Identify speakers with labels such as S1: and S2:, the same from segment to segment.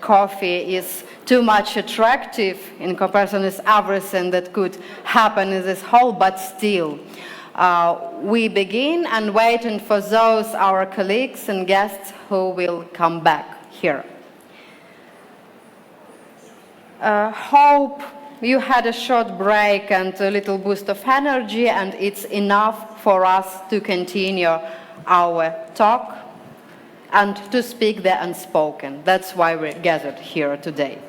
S1: coffee is too much attractive in comparison with everything that could happen in this hall, but still. We begin and waiting for those our colleagues and guests who will come back here. Hope you had a short break and a little boost of energy, and it's enough for us to continue our talk and to speak the unspoken. That's why we're gathered here today.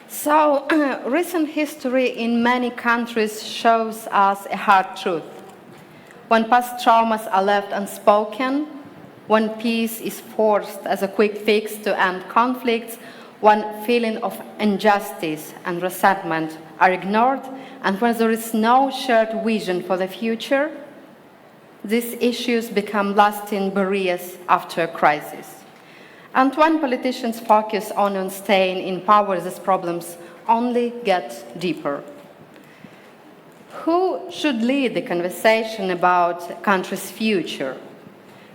S1: So, recent history in many countries shows us a hard truth. When past traumas are left unspoken, when peace is forced as a quick fix to end conflicts, when feeling of injustice and resentment are ignored, and when there is no shared vision for the future, these issues become lasting barriers after a crisis. And when politicians focus on staying in power, these problems only get deeper. Who should lead the conversation about a country's future?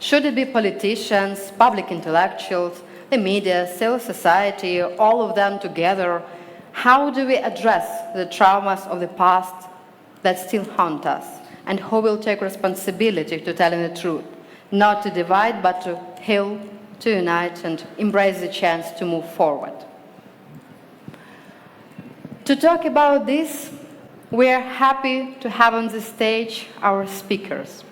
S1: Should it be politicians, public intellectuals, the media, civil society, all of them together? How do we address the traumas of the past that still haunt us? And who will take responsibility to telling the truth? Not to divide, but to heal, to unite, and embrace the chance to move forward. To talk about this, we are happy to have on the stage our speakers.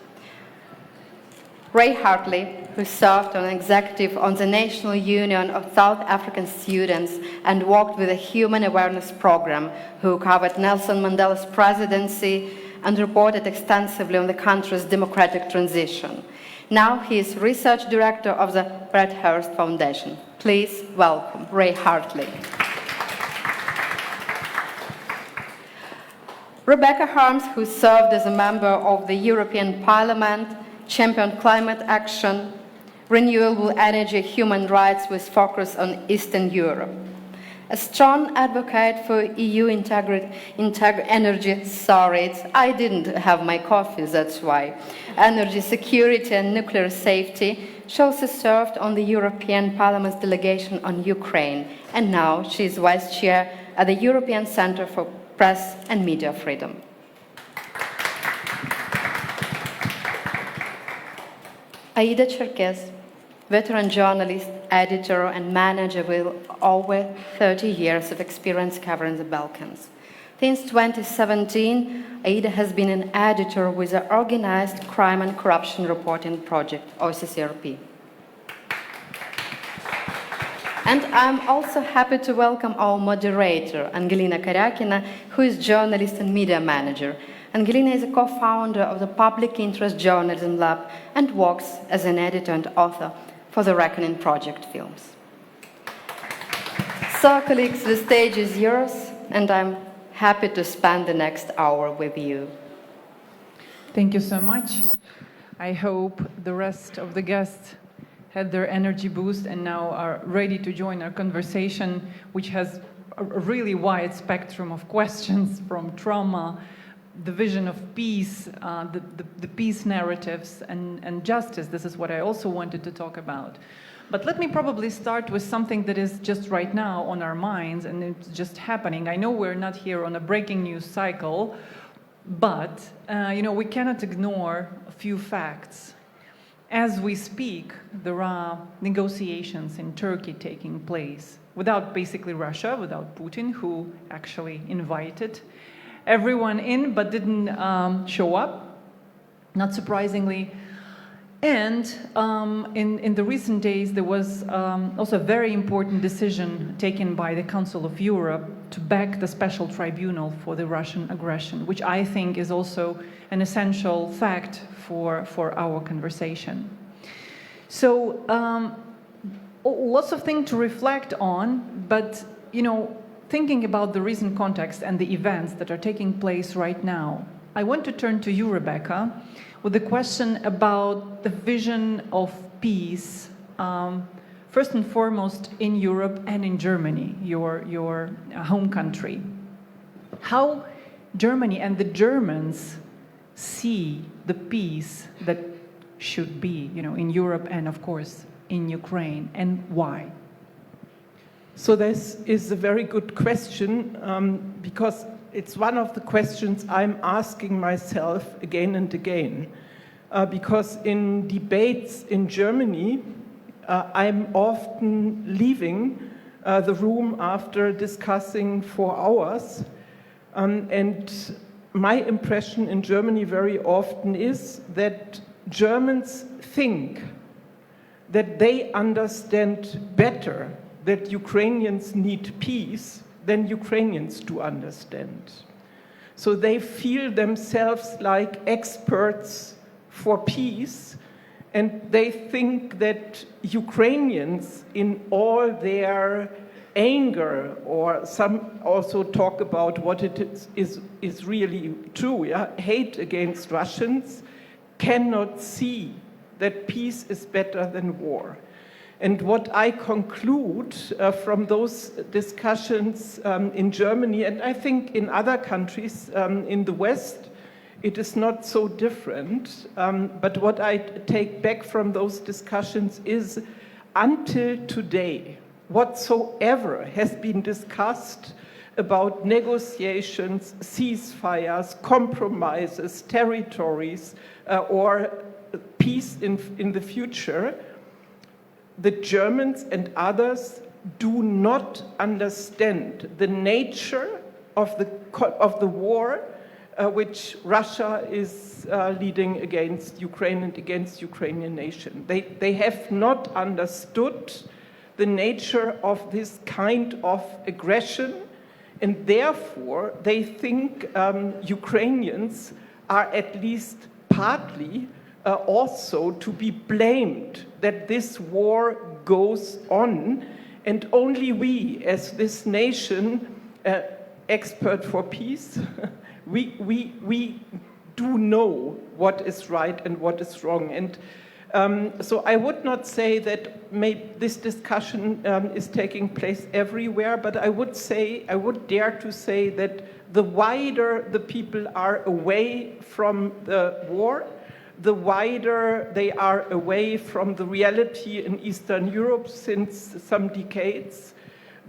S1: Ray Hartley, who served on executive on the National Union of South African Students and worked with the Human Awareness Program, who covered Nelson Mandela's presidency and reported extensively on the country's democratic transition. Now he is research director of the Fred Hurst Foundation. Please welcome Ray Hartley. Rebecca Harms, who served as a member of the European Parliament, championed climate action, renewable energy, human rights with focus on Eastern Europe. A strong advocate for EU I didn't have my coffee, that's why. Energy security and nuclear safety. She also served on the European Parliament's delegation on Ukraine, and now she is vice chair at the European Centre for Press and Media Freedom. Aida Cerkez, veteran journalist, editor, and manager with over 30 years of experience covering the Balkans. Since 2017, Aida has been an editor with the Organized Crime and Corruption Reporting Project, OCCRP. And I'm also happy to welcome our moderator, Angelina Kariakina, who is journalist and media manager. Angelina is a co-founder of the Public Interest Journalism Lab and works as an editor and author for the Reckoning Project films. So, colleagues, the stage is yours, and I'm happy to spend the next hour with you.
S2: Thank you so much. I hope the rest of the guests had their energy boost and now are ready to join our conversation, which has a really wide spectrum of questions, from trauma, the vision of peace, the peace narratives, and justice. This is what I also wanted to talk about. But let me probably start with something that is just right now on our minds, and it's just happening. I know we're not here on a breaking news cycle, but we cannot ignore a few facts. As we speak, there are negotiations in Turkey taking place without basically Russia, without Putin, who actually invited everyone in but didn't show up, not surprisingly. And in the recent days, there was also a very important decision taken by the Council of Europe to back the special tribunal for the Russian aggression, which I think is also an essential fact for our conversation. So lots of things to reflect on, but thinking about the recent context and the events that are taking place right now, I want to turn to you, Rebecca, with a question about the vision of peace, first and foremost in Europe and in Germany, your home country. How Germany and the Germans see the peace that should be, in Europe and, of course, in Ukraine, and why?
S3: So this is a very good question, because it's one of the questions I'm asking myself again and again. Because in debates in Germany, I'm often leaving the room after discussing for hours. And my impression in Germany very often is that Germans think that they understand better that Ukrainians need peace than Ukrainians do understand. So they feel themselves like experts for peace, and they think that Ukrainians, in all their anger, or some also talk about what it is really true, hate against Russians, cannot see that peace is better than war. And what I conclude from those discussions in Germany, and I think in other countries in the West, it is not so different. But what I take back from those discussions is, until today, whatsoever has been discussed about negotiations, ceasefires, compromises, territories, or peace in the future, the Germans and others do not understand the nature of the war which Russia is leading against Ukraine and against Ukrainian nation. They have not understood the nature of this kind of aggression, and therefore they think Ukrainians are at least partly also to be blamed that this war goes on, and only we, as this nation, expert for peace, we do know what is right and what is wrong. And so I would not say that this discussion is taking place everywhere, but I would dare to say that the wider the people are away from the war, the wider they are away from the reality in Eastern Europe since some decades,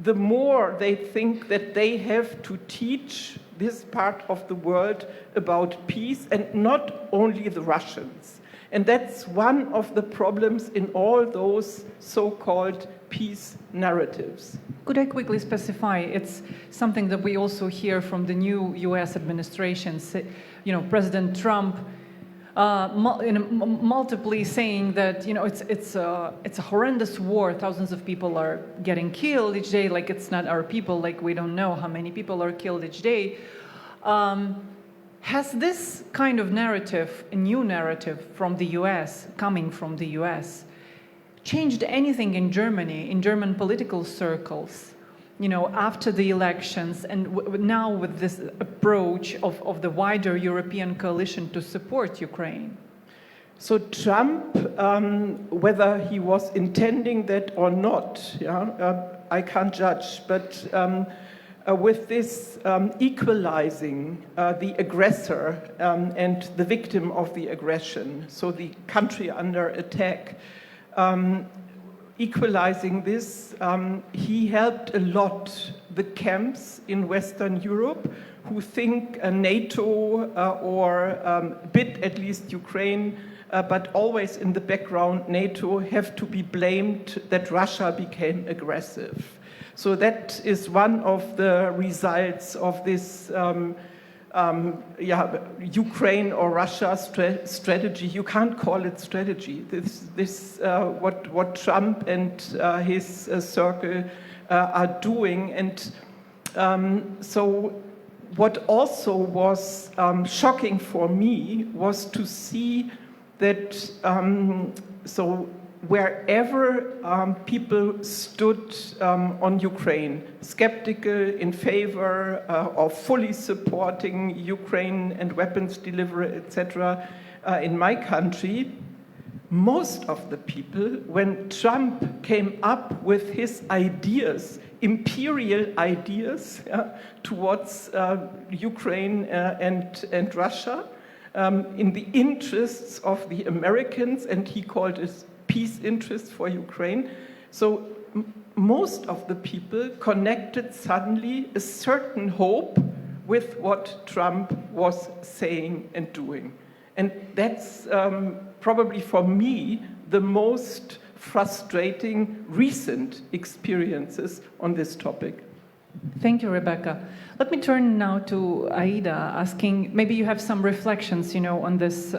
S3: the more they think that they have to teach this part of the world about peace, and not only the Russians. And that's one of the problems in all those so-called peace narratives.
S2: Could I quickly specify, it's something that we also hear from the new US administration, President Trump, multiply saying that it's a horrendous war. Thousands of people are getting killed each day. Like, it's not our people. Like, we don't know how many people are killed each day. Has this kind of narrative, a new narrative from the U.S., coming from the U.S., changed anything in Germany, in German political circles? After the elections, and now with this approach of the wider European coalition to support Ukraine?
S3: So Trump, whether he was intending that or not, I can't judge, but with this equalizing the aggressor and the victim of the aggression, so the country under attack, equalizing this, he helped a lot the camps in Western Europe who think NATO or bid at least Ukraine, but always in the background NATO, have to be blamed that Russia became aggressive. So that is one of the results of this Ukraine or Russia strategy. You can't call it strategy. This what Trump and his circle are doing. And so what also was shocking for me was to see that so wherever people stood on Ukraine, skeptical, in favor of fully supporting Ukraine and weapons delivery, etc., in my country, most of the people, when Trump came up with his ideas, imperial ideas towards Ukraine and Russia, in the interests of the Americans, and he called it peace interests for Ukraine. So most of the people connected suddenly a certain hope with what Trump was saying and doing. And that's probably for me the most frustrating recent experiences on this topic.
S2: Thank you, Rebecca. Let me turn now to Aida, asking, maybe you have some reflections, on this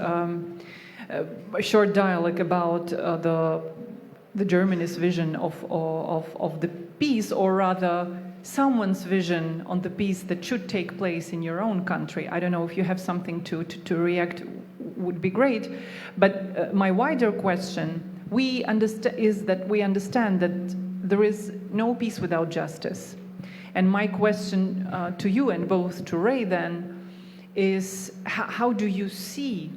S2: short dialogue about the Germany's vision of the peace, or rather someone's vision on the peace that should take place in your own country. I don't know if you have something to react, would be great. But my wider question is that we understand that there is no peace without justice. And my question to you, and both to Ray then, is how do you see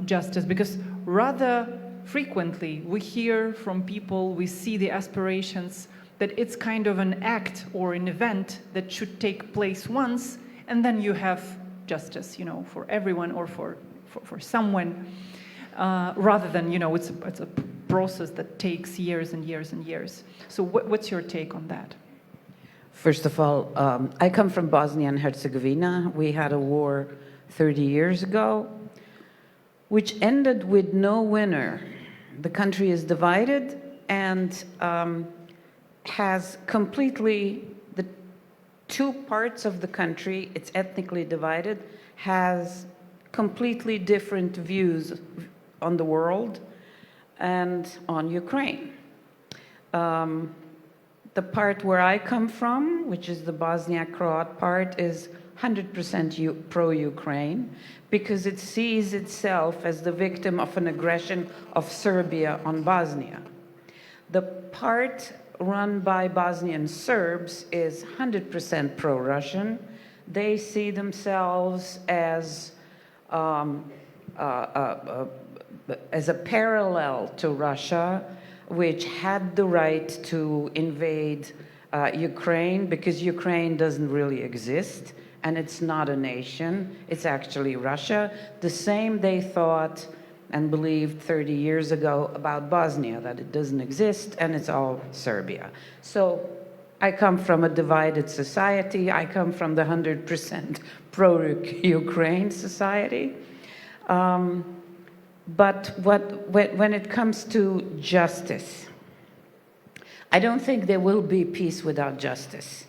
S2: justice? Because rather frequently we hear from people, we see the aspirations that it's kind of an act or an event that should take place once, and then you have justice, for everyone or for someone, rather than, it's a process that takes years and years and years. So what's your take on that?
S4: First of all, I come from Bosnia and Herzegovina. We had a war 30 years ago, which ended with no winner. The country is divided and has completely, the two parts of the country, it's ethnically divided, has completely different views on the world and on Ukraine. The part where I come from, which is the Bosniak Croat part, is 100% pro-Ukraine because it sees itself as the victim of an aggression of Serbia on Bosnia. The part run by Bosnian Serbs is 100% pro-Russian. They see themselves as a parallel to Russia, which had the right to invade Ukraine, because Ukraine doesn't really exist, and it's not a nation, it's actually Russia. The same they thought and believed 30 years ago about Bosnia, that it doesn't exist and it's all Serbia. So I come from a divided society. I come from the 100% pro-Ukraine society. But when it comes to justice, I don't think there will be peace without justice.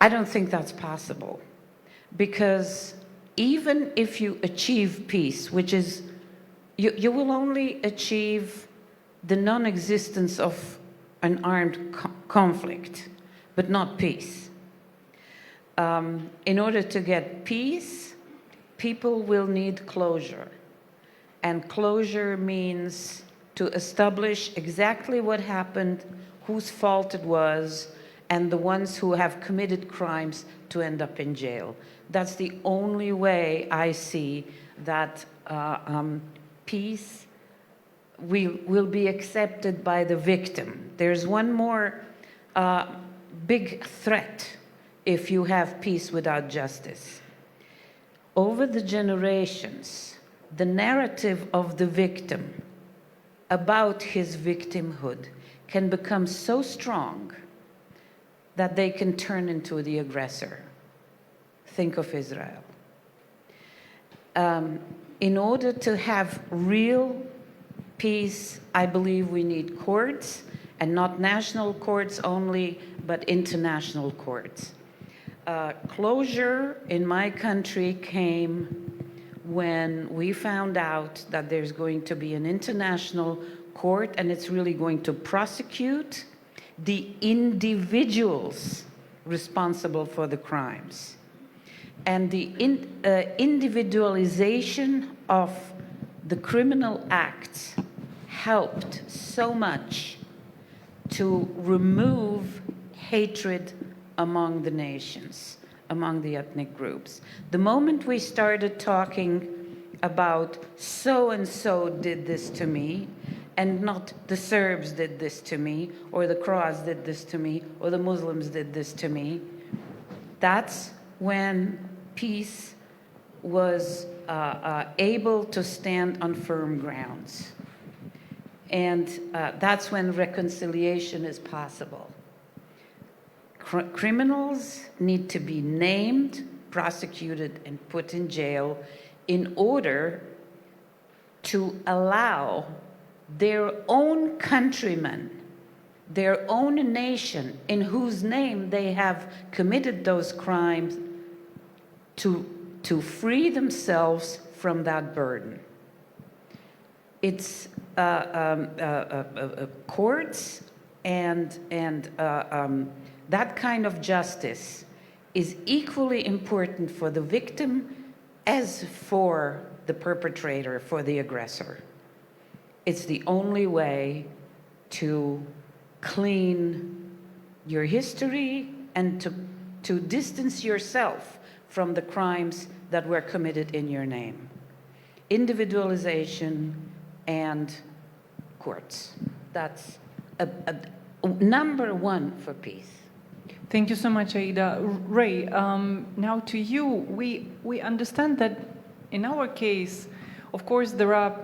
S4: I don't think that's possible, because even if you achieve peace, which is, you will only achieve the non-existence of an armed conflict, but not peace. In order to get peace, people will need closure. And closure means to establish exactly what happened, whose fault it was, and the ones who have committed crimes to end up in jail. That's the only way I see that peace will be accepted by the victim. There's one more big threat if you have peace without justice. Over the generations, the narrative of the victim about his victimhood can become so strong that they can turn into the aggressor. Think of Israel. In order to have real peace, I believe we need courts, and not national courts only, but international courts. Closure in my country came when we found out that there's going to be an international court, and it's really going to prosecute the individuals responsible for the crimes. And the individualization of the criminal acts helped so much to remove hatred among the nations, among the ethnic groups. The moment we started talking about so-and-so did this to me, and not the Serbs did this to me, or the Croats did this to me, or the Muslims did this to me, that's when peace was able to stand on firm grounds. And that's when reconciliation is possible. Criminals need to be named, prosecuted, and put in jail in order to allow their own countrymen, their own nation, in whose name they have committed those crimes, to free themselves from that burden. It's courts and that kind of justice is equally important for the victim as for the perpetrator, for the aggressor. It's the only way to clean your history and to distance yourself from the crimes that were committed in your name. Individualization and courts. That's number one for peace.
S2: Thank you so much, Aida. Ray, now to you, we understand that in our case, of course, there are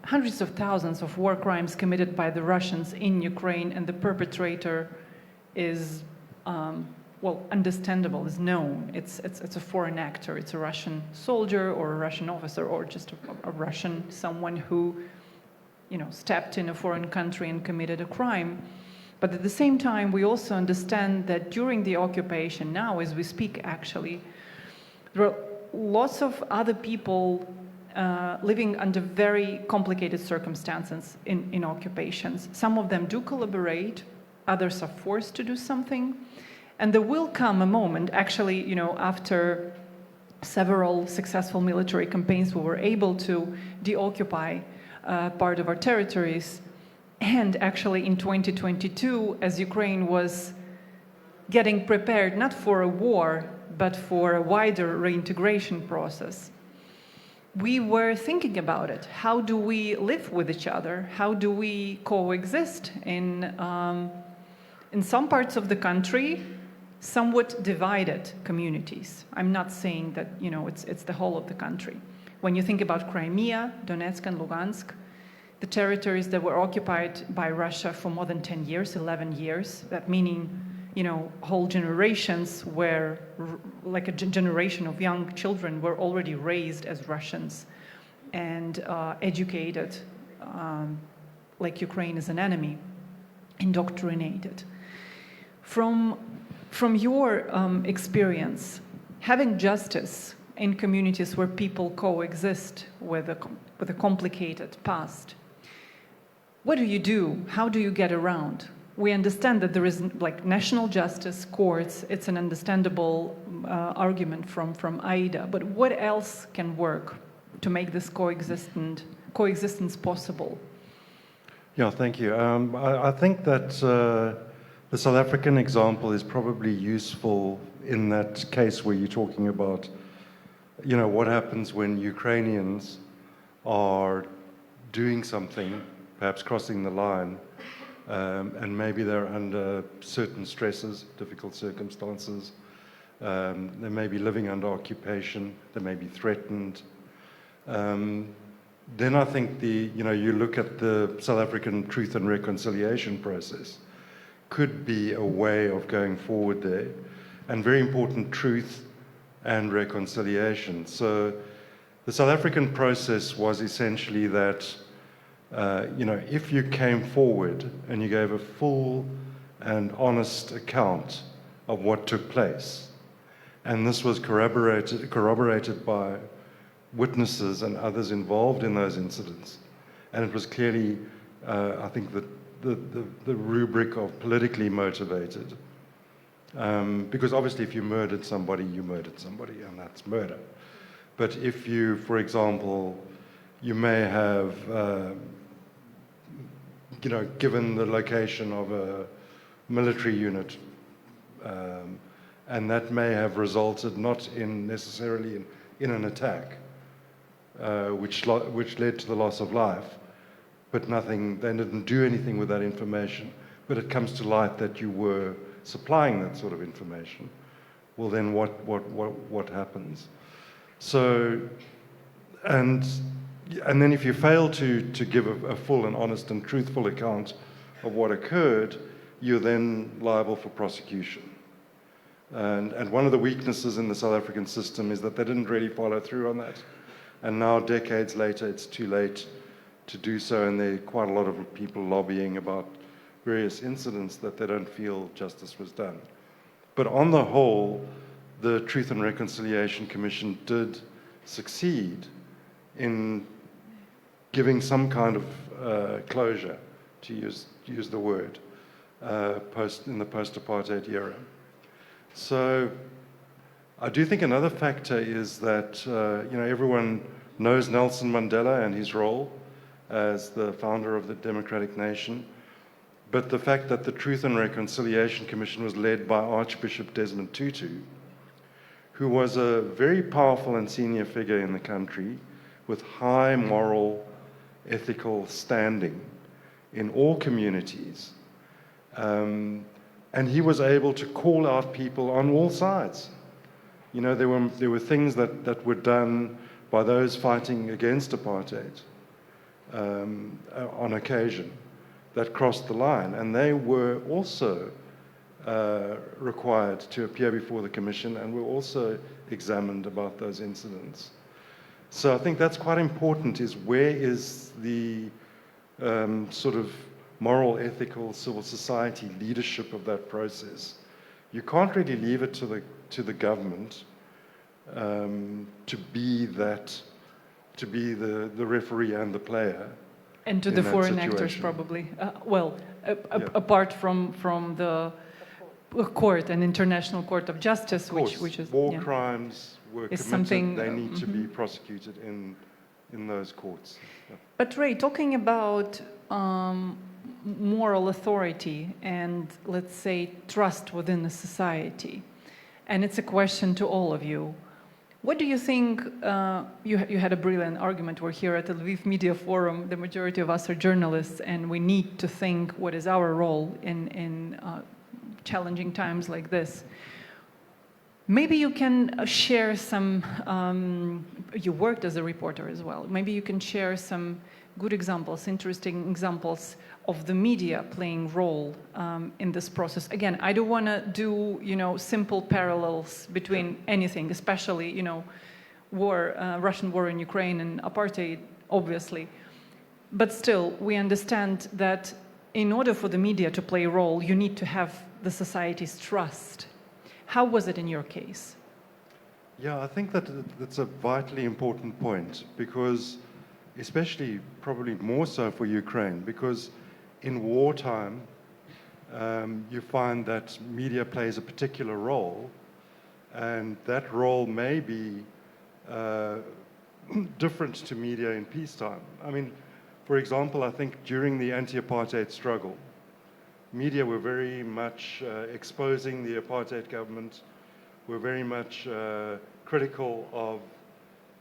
S2: hundreds of thousands of war crimes committed by the Russians in Ukraine, and the perpetrator is, well, understandable, is known. It's a foreign actor. It's a Russian soldier or a Russian officer or just a Russian, someone who, you know, stepped in a foreign country and committed a crime. But at the same time, we also understand that during the occupation, now as we speak actually, there are lots of other people living under very complicated circumstances in occupations. Some of them do collaborate, others are forced to do something. And there will come a moment, actually, you know, after several successful military campaigns, we were able to deoccupy part of our territories. And actually in 2022, as Ukraine was getting prepared not for a war, but for a wider reintegration process, we were thinking about it. How do we live with each other? How do we coexist in some parts of the country, somewhat divided communities? I'm not saying that, you know, it's the whole of the country. When you think about Crimea, Donetsk and Lugansk, the territories that were occupied by Russia for more than 10 years, 11 years, that meaning, you know, whole generations were, like a generation of young children were already raised as Russians and educated like Ukraine is an enemy, indoctrinated. From your experience, having justice in communities where people coexist with a complicated past, what do you do? How do you get around? We understand that there is like national justice, courts, it's an understandable argument from Aida, but what else can work to make this coexistence possible?
S5: Yeah, thank you. I think that the South African example is probably useful in that case where you're talking about, you know, what happens when Ukrainians are doing something, perhaps crossing the line, and maybe they're under certain stresses, difficult circumstances. They may be living under occupation. They may be threatened. Then I think you look at the South African Truth and Reconciliation process could be a way of going forward there, and very important truth and reconciliation. So the South African process was essentially that if you came forward and you gave a full and honest account of what took place, and this was corroborated by witnesses and others involved in those incidents, and it was clearly, I think, the rubric of politically motivated, because obviously if you murdered somebody, and that's murder. But if you, for example, you may have given the location of a military unit, and that may have resulted not in necessarily in an attack, which led to the loss of life, but they didn't do anything with that information, but it comes to light that you were supplying that sort of information. Well, then what happens? So, and then if you fail to give a full and honest and truthful account of what occurred, you're then liable for prosecution. And one of the weaknesses in the South African system is that they didn't really follow through on that. And now, decades later, it's too late to do so, and there are quite a lot of people lobbying about various incidents that they don't feel justice was done. But on the whole, the Truth and Reconciliation Commission did succeed in giving some kind of closure, to use the word, in the post-apartheid era. So I do think another factor is that everyone knows Nelson Mandela and his role as the founder of the democratic nation, but the fact that the Truth and Reconciliation Commission was led by Archbishop Desmond Tutu, who was a very powerful and senior figure in the country with high moral, ethical standing in all communities. And he was able to call out people on all sides. You know, there were things that were done by those fighting against apartheid on occasion that crossed the line, and they were also required to appear before the commission and were also examined about those incidents. So I think that's quite important, is where is the sort of moral, ethical, civil society leadership of that process? You can't really leave it to the government to be the referee and the player.
S2: And to the foreign actors, probably. Apart from the court, an international court of justice, which is
S5: war crimes were committed.
S2: Something
S5: they need to be prosecuted in those courts. Yeah.
S2: But Ray, talking about moral authority and, let's say, trust within the society, and it's a question to all of you. What do you think? You had a brilliant argument. We're here at the Lviv Media Forum. The majority of us are journalists, and we need to think what is our role in challenging times like this. Maybe you can share some, you worked as a reporter as well. Maybe you can share some good examples, interesting examples of the media playing role in this process. Again, I don't want to do, simple parallels between anything, especially, war, Russian war in Ukraine and apartheid, obviously. But still, we understand that in order for the media to play a role, you need to have the society's trust. How was it in your case?
S5: Yeah, I think that's a vitally important point, because especially probably more so for Ukraine, because in wartime, you find that media plays a particular role, and that role may be different to media in peacetime. I mean, for example, I think during the anti-apartheid struggle, media were very much exposing the apartheid government, were very much critical of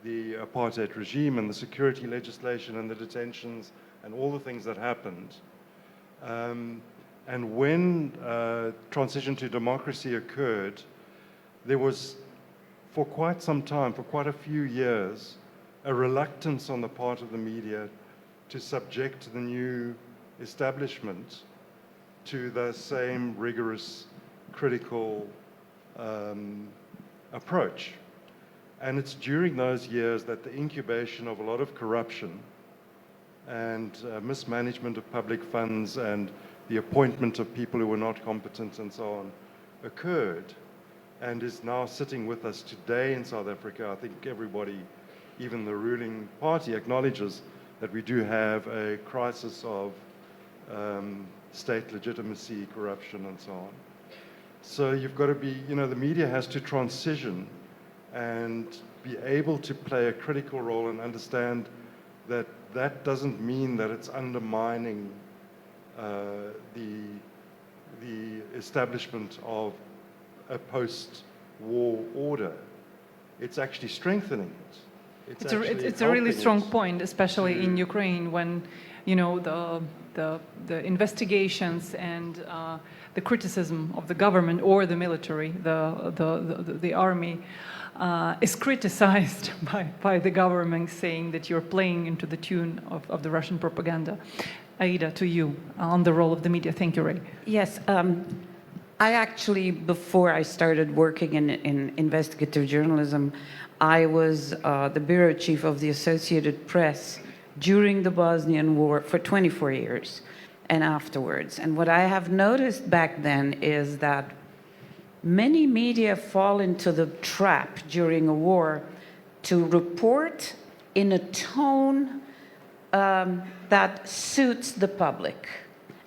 S5: the apartheid regime and the security legislation and the detentions and all the things that happened. And when transition to democracy occurred, there was, for quite some time, for quite a few years, a reluctance on the part of the media to subject the new establishment to the same rigorous, critical approach. And it's during those years that the incubation of a lot of corruption and mismanagement of public funds and the appointment of people who were not competent and so on occurred, and is now sitting with us today in South Africa. I think everybody, even the ruling party, acknowledges that we do have a crisis of state legitimacy, corruption, and so on. So you've got to be, the media has to transition and be able to play a critical role and understand that that doesn't mean that it's undermining the establishment of a post-war order. It's actually strengthening it.
S2: It's a really strong point, especially in Ukraine, when the the investigations and the criticism of the government or the military, the army, is criticized by the government, saying that you're playing into the tune of the Russian propaganda. Aida, to you, on the role of the media. Thank you, Ray.
S4: Yes, I actually, before I started working in investigative journalism, I was the bureau chief of the Associated Press during the Bosnian War for 24 years and afterwards. And what I have noticed back then is that many media fall into the trap during a war to report in a tone that suits the public.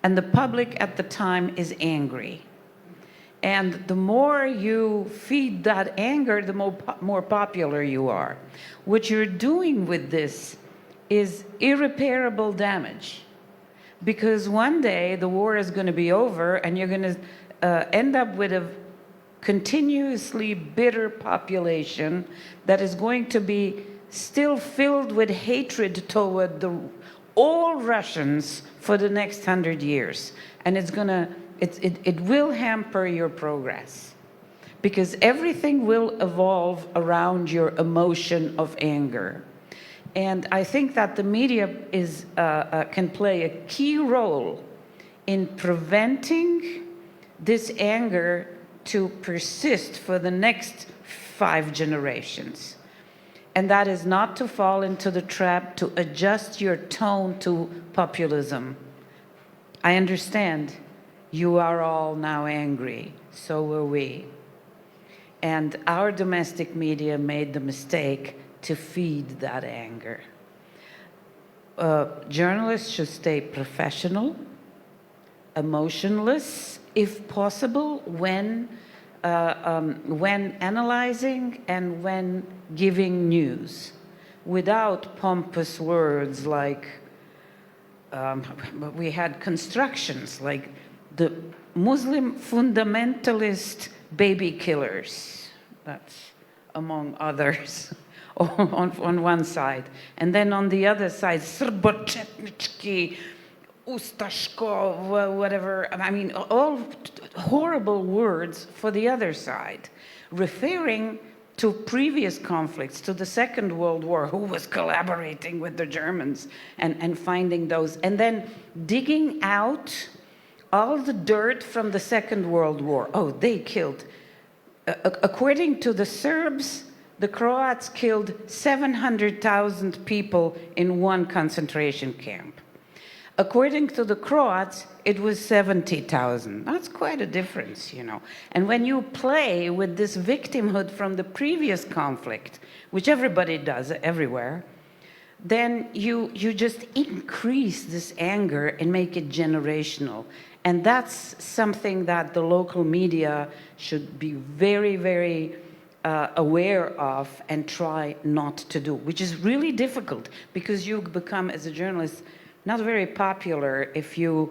S4: And the public at the time is angry. And the more you feed that anger, the more popular you are. What you're doing with this is irreparable damage. Because one day the war is going to be over and you're going to end up with a continuously bitter population that is going to be still filled with hatred toward all Russians for the next 100 years. And it will hamper your progress, because everything will evolve around your emotion of anger. And I think that the media can play a key role in preventing this anger to persist for the next 5 generations. And that is not to fall into the trap to adjust your tone to populism. I understand. You are all now angry, so were we. And our domestic media made the mistake to feed that anger. Journalists should stay professional, emotionless, if possible, when analyzing and when giving news, without pompous words like, we had constructions like the Muslim fundamentalist baby killers, that's among others, on one side. And then on the other side, Srbochetnički, Ustaško, whatever, I mean, all horrible words for the other side, referring to previous conflicts, to the Second World War, who was collaborating with the Germans and finding those, and then digging out all the dirt from the Second World War. Oh, they killed. According to the Serbs, the Croats killed 700,000 people in one concentration camp. According to the Croats, it was 70,000. That's quite a difference, you know. And when you play with this victimhood from the previous conflict, which everybody does everywhere, then you just increase this anger and make it generational. And that's something that the local media should be very, very aware of and try not to do, which is really difficult because you become, as a journalist, not very popular if you're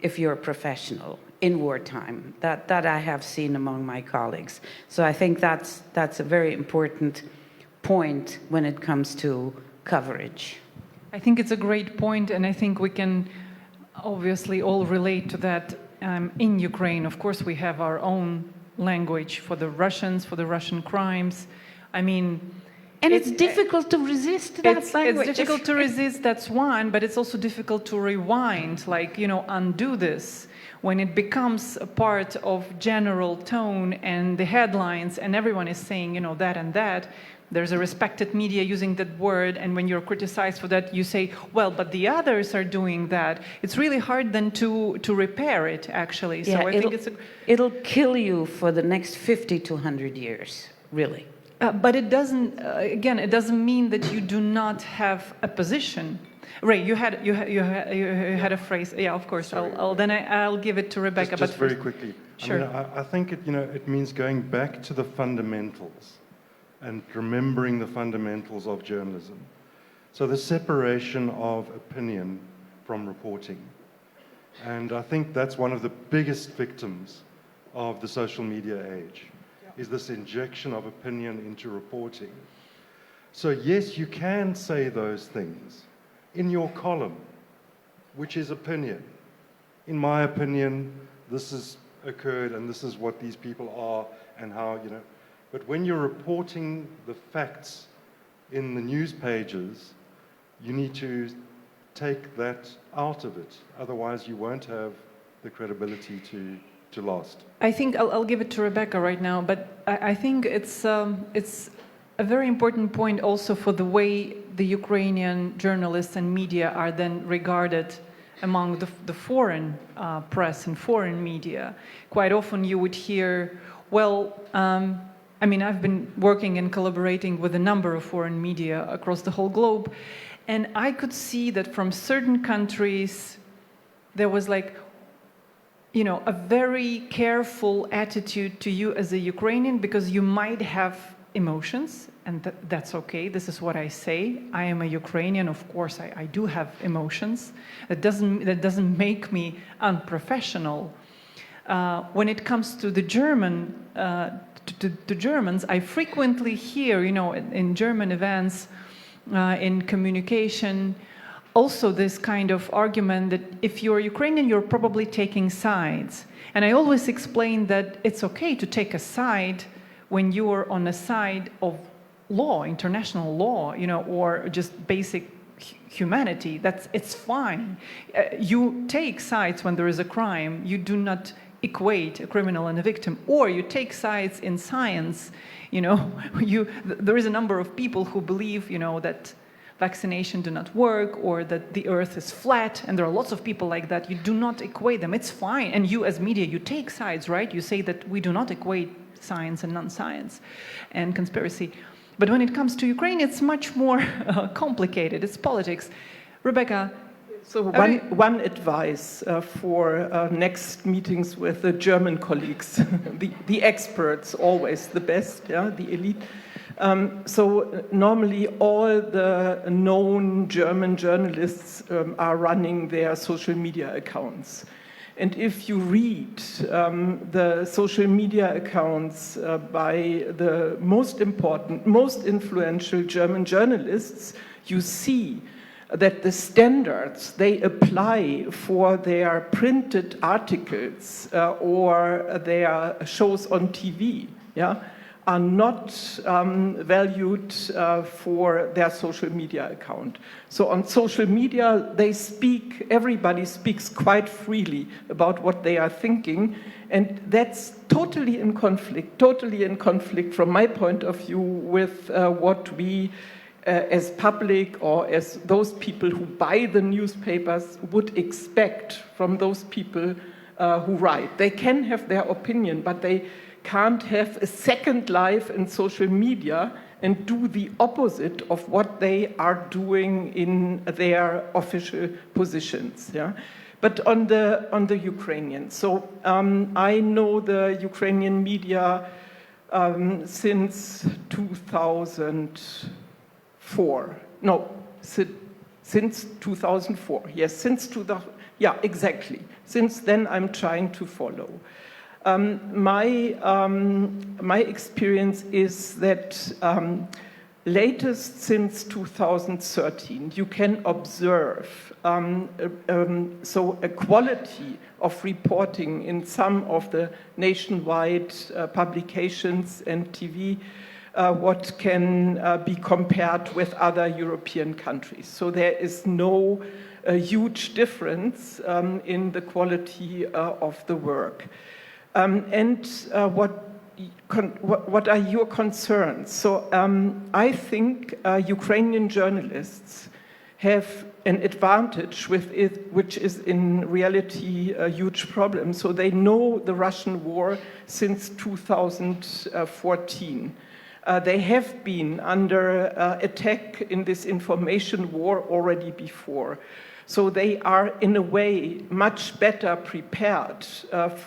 S4: a professional in wartime. That I have seen among my colleagues. So I think that's a very important point when it comes to coverage.
S2: I think it's a great point, and I think we can obviously all relate to that. In Ukraine, of course, we have our own language for the Russians, for the Russian crimes. I mean,
S4: and it's difficult to resist that language.
S2: It's difficult to resist, that's one, but it's also difficult to rewind, like, you know, undo this when it becomes a part of general tone and the headlines and everyone is saying, you know, that and that. There's a respected media using that word, and when you're criticized for that, you say, well, but the others are doing that. It's really hard then to repair it, actually. So
S4: yeah,
S2: I think
S4: it'll kill you for the next 50 to 100 years, really.
S2: But it doesn't, again, it doesn't mean that you do not have a position. Ray, you had a phrase. Yeah, of course. I'll give it to Rebecca.
S5: Just very quickly.
S2: Sure.
S5: I mean, I think it means going back to the fundamentals and remembering the fundamentals of journalism. So the separation of opinion from reporting. And I think that's one of the biggest victims of the social media age, is this injection of opinion into reporting. So yes, you can say those things in your column, which is opinion. In my opinion, this has occurred and this is what these people are and how, you know. But when you're reporting the facts in the news pages, you need to take that out of it. Otherwise, you won't have the credibility to last.
S2: I think I'll give it to Rebecca right now, but I think it's a very important point also for the way the Ukrainian journalists and media are then regarded among the foreign press and foreign media. Quite often you would hear, well, I mean, I've been working and collaborating with a number of foreign media across the whole globe, and I could see that from certain countries, there was like, you know, a very careful attitude to you as a Ukrainian because you might have emotions, and that's okay. This is what I say. I am a Ukrainian. Of course, I do have emotions. That doesn't make me unprofessional. When it comes to the Germans, I frequently hear, you know, in German events, in communication, also this kind of argument that if you're Ukrainian, you're probably taking sides. And I always explain that it's okay to take a side when you're on the side of law, international law, you know, or just basic humanity. It's fine. You take sides when there is a crime. You do not equate a criminal and a victim. Or you take sides in science. You know, there is a number of people who believe, you know, that vaccination do not work, or that the earth is flat, and there are lots of people like that. You do not equate them. It's fine. And you as media, you take sides, right? You say that we do not equate science and non-science and conspiracy. But when it comes to Ukraine, it's much more complicated. It's politics. Rebecca?
S3: So one advice for next meetings with the German colleagues, the experts, always the best, yeah, the elite. So normally all the known German journalists are running their social media accounts. And if you read the social media accounts by the most important, most influential German journalists, you see that the standards they apply for their printed articles or their shows on TV, yeah, are not valued for their social media account. So on social media, everybody speaks quite freely about what they are thinking, and that's totally in conflict from my point of view with what we as public or as those people who buy the newspapers would expect from those people who write. They can have their opinion, but they can't have a second life in social media and do the opposite of what they are doing in their official positions. Yeah? But on the Ukrainian, so I know the Ukrainian media since 2004. No, since 2004. Yes, yeah, exactly. Since then, I'm trying to follow. My experience is that latest since 2013, you can observe so a quality of reporting in some of the nationwide publications and TV what can be compared with other European countries. So there is no huge difference in the quality of the work. What are your concerns? So I think Ukrainian journalists have an advantage with it, which is in reality a huge problem. So they know the Russian war since 2014. They have been under attack in this information war already before. So they are, in a way, much better prepared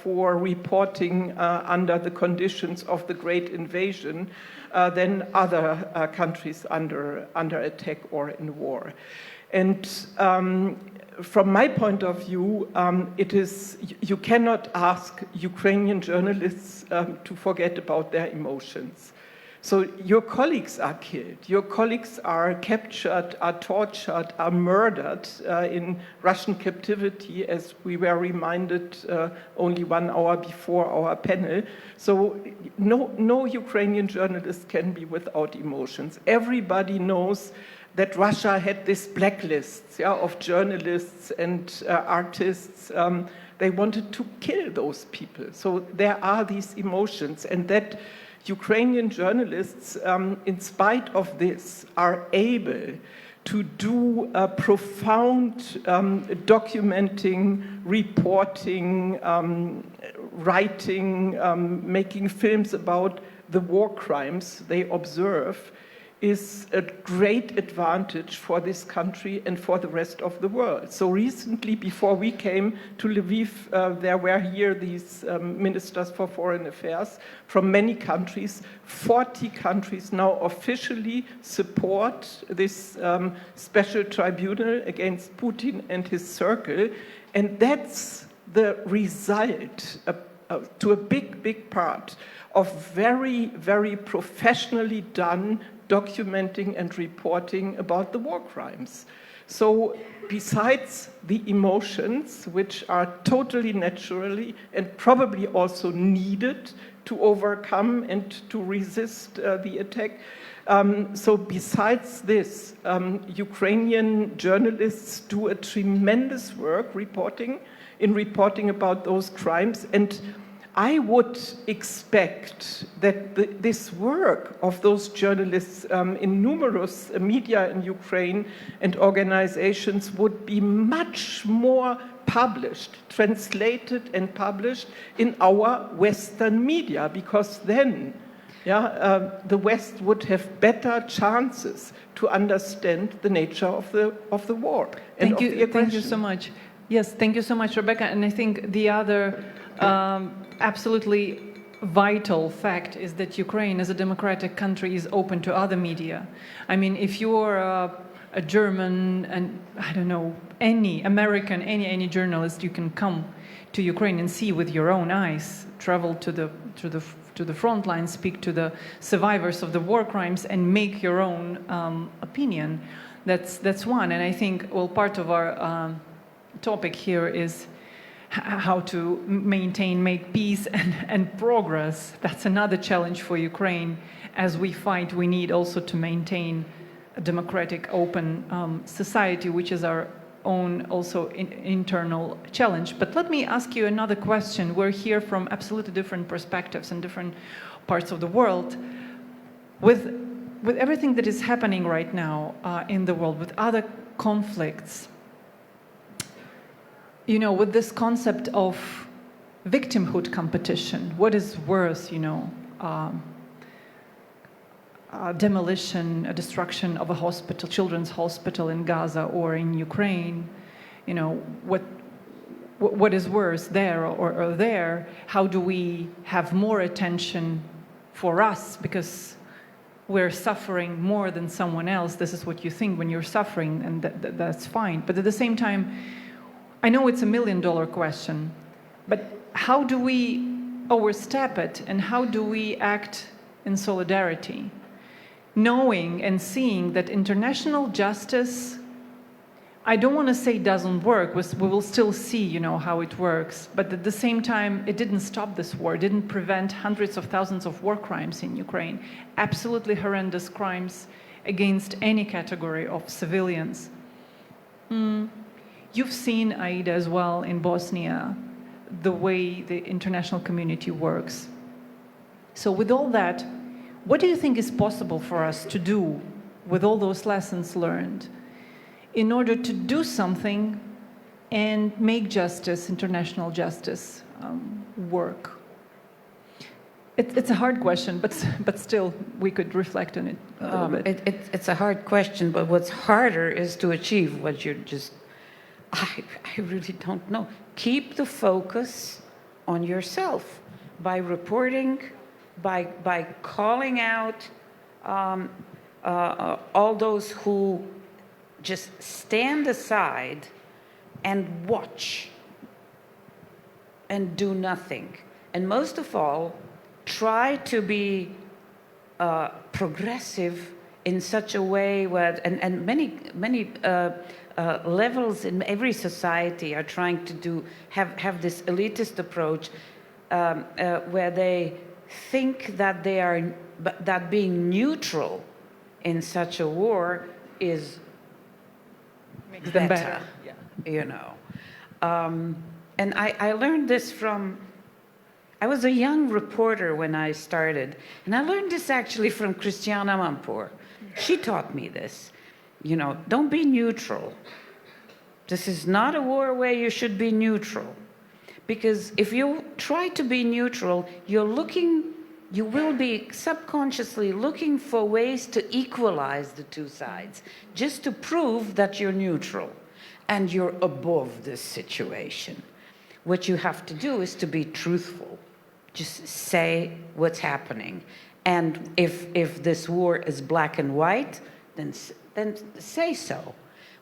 S3: for reporting under the conditions of the Great Invasion than other countries under attack or in war. And from my point of view, you cannot ask Ukrainian journalists to forget about their emotions. So your colleagues are killed, your colleagues are captured, are tortured, are murdered in Russian captivity, as we were reminded only 1 hour before our panel. So no Ukrainian journalist can be without emotions. Everybody knows that Russia had this blacklist of journalists and artists. They wanted to kill those people. So there are these emotions, and that Ukrainian journalists, in spite of this, are able to do profound documenting, reporting, writing, making films about the war crimes they observe, is a great advantage for this country and for the rest of the world. So recently, before we came to Lviv, there were here these ministers for foreign affairs from many countries. 40 countries now officially support this special tribunal against Putin and his circle. And that's the result, to a big part, of very, very professionally done documenting and reporting about the war crimes. So besides the emotions, which are totally naturally and probably also needed to overcome and to resist the attack, so besides this, Ukrainian journalists do a tremendous work reporting about those crimes, and I would expect that this work of those journalists in numerous media in Ukraine and organizations would be much more published, translated and published in our Western media, because then the West would have better chances to understand the nature of the war and of the aggression.
S2: Thank you so much. Yes, thank you so much, Rebecca. And I think the other absolutely vital fact is that Ukraine, as a democratic country, is open to other media. I mean, if you're a German and, I don't know, any American, any journalist, you can come to Ukraine and see with your own eyes, travel to the front line, speak to the survivors of the war crimes, and make your own opinion. That's one. And I think, well, part of our topic here is how to make peace and progress. That's another challenge for Ukraine. As we fight, we need also to maintain a democratic, open society, which is our own also internal challenge. But let me ask you another question. We're here from absolutely different perspectives in different parts of the world. With everything that is happening right now in the world, with other conflicts, you know, with this concept of victimhood competition, what is worse, demolition, a destruction of a hospital, children's hospital in Gaza or in Ukraine, what is worse there or there? How do we have more attention for us because we're suffering more than someone else? This is what you think when you're suffering, and that's fine. But at the same time, I know it's $1 million question, but how do we overstep it, and how do we act in solidarity, knowing and seeing that international justice, I don't want to say doesn't work, we will still see, how it works, but at the same time, it didn't stop this war, it didn't prevent hundreds of thousands of war crimes in Ukraine, absolutely horrendous crimes against any category of civilians. You've seen, Aida, as well in Bosnia, the way the international community works. So with all that, what do you think is possible for us to do with all those lessons learned in order to do something and make justice, international justice, work? It's a hard question, but still we could reflect on it a little bit.
S4: It's a hard question, but what's harder is to achieve what you're just... I really don't know. Keep the focus on yourself by reporting, by calling out all those who just stand aside and watch and do nothing. And most of all, try to be progressive in such a way where, and many levels in every society are trying to have this elitist approach where they think that that being neutral in such a war is
S2: Makes them
S4: better.
S2: Yeah.
S4: You know. And I learned this from, I was a young reporter when I started, and I learned this actually from Christiana Mampour. She taught me this. You know, don't be neutral. This is not a war where you should be neutral. Because if you try to be neutral, you will be subconsciously looking for ways to equalize the two sides, just to prove that you're neutral and you're above this situation. What you have to do is to be truthful. Just say what's happening. And if this war is black and white, then say so.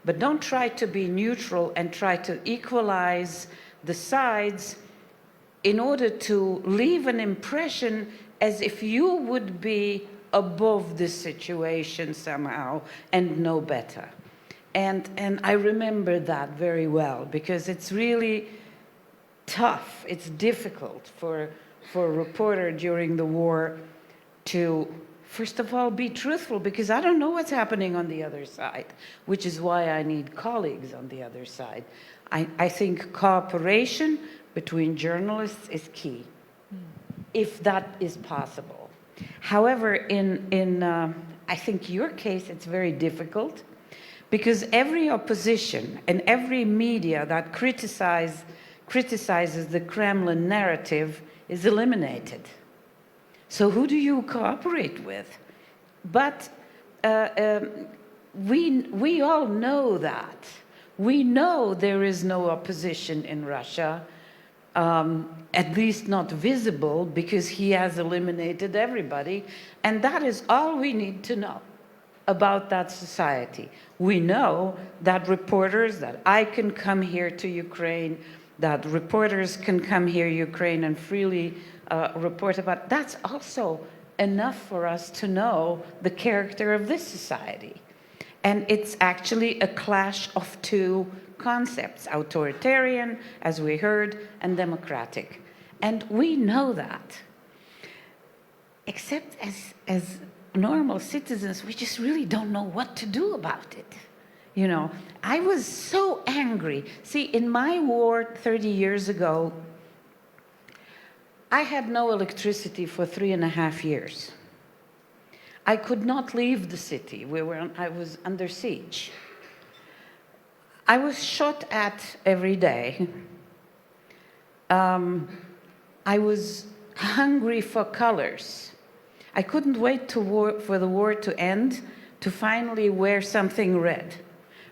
S4: But don't try to be neutral and try to equalize the sides in order to leave an impression as if you would be above the situation somehow and know better. And I remember that very well, because it's really tough. It's difficult for a reporter during the war to, first of all, be truthful, because I don't know what's happening on the other side, which is why I need colleagues on the other side. I think cooperation between journalists is key, if that is possible. However, in I think your case, it's very difficult, because every opposition and every media that criticizes the Kremlin narrative is eliminated. So who do you cooperate with? But we all know that. We know there is no opposition in Russia, at least not visible, because he has eliminated everybody. And that is all we need to know about that society. We know that reporters, that I can come here to Ukraine, that reporters can come here to Ukraine and freely report about. That's also enough for us to know the character of this society. And it's actually a clash of two concepts, authoritarian, as we heard, and democratic. And we know that. Except as normal citizens, we just really don't know what to do about it. You know, I was so angry. See, in my war 30 years ago, I had no electricity for 3.5 years. I could not leave the city. I was under siege. I was shot at every day. I was hungry for colors. I couldn't wait for the war to end to finally wear something red,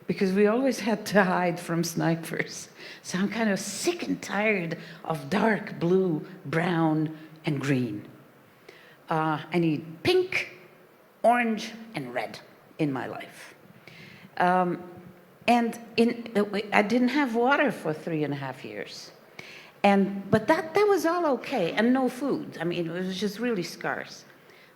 S4: because we always had to hide from snipers. So I'm kind of sick and tired of dark blue, brown, and green. I need pink, orange, and red in my life. And I didn't have water for 3.5 years. But that was all okay, and no food. I mean, it was just really scarce.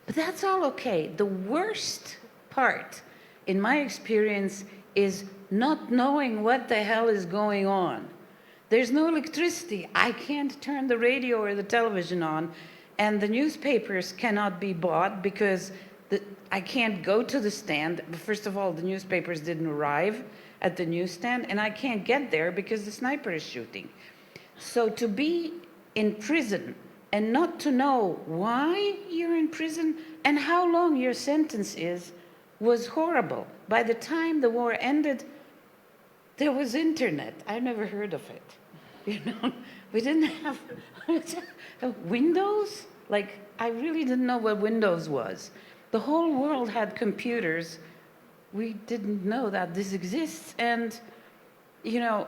S4: But that's all okay. The worst part, in my experience, is not knowing what the hell is going on. There's no electricity. I can't turn the radio or the television on, and the newspapers cannot be bought because I can't go to the stand. First of all, the newspapers didn't arrive at the newsstand, and I can't get there because the sniper is shooting. So to be in prison and not to know why you're in prison and how long your sentence is was horrible. By the time the war ended, there was internet. I never heard of it. You know, we didn't have Windows. Like, I really didn't know what Windows was. The whole world had computers. We didn't know that this exists. And, you know,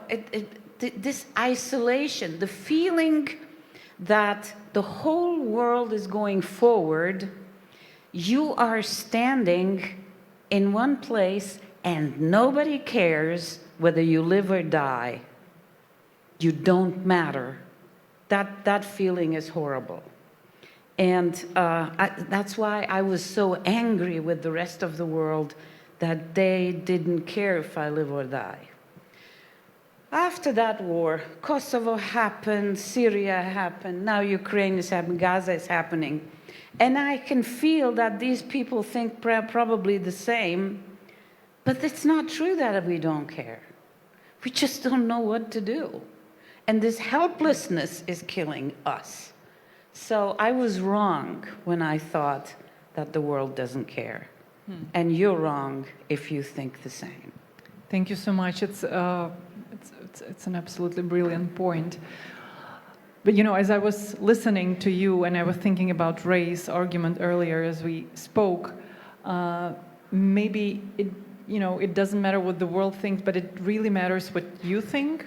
S4: this isolation, the feeling that the whole world is going forward, you are standing in one place and nobody cares whether you live or die. You don't matter. That feeling is horrible. And that's why I was so angry with the rest of the world that they didn't care if I live or die. After that war, Kosovo happened, Syria happened, now Ukraine is happening, Gaza is happening. And I can feel that these people think probably the same, but it's not true that we don't care. We just don't know what to do. And this helplessness is killing us. So I was wrong when I thought that the world doesn't care. And you're wrong if you think the same.
S2: Thank you so much. It's an absolutely brilliant point. But you know, as I was listening to you and I was thinking about Ray's argument earlier as we spoke, maybe it doesn't matter what the world thinks, but it really matters what you think.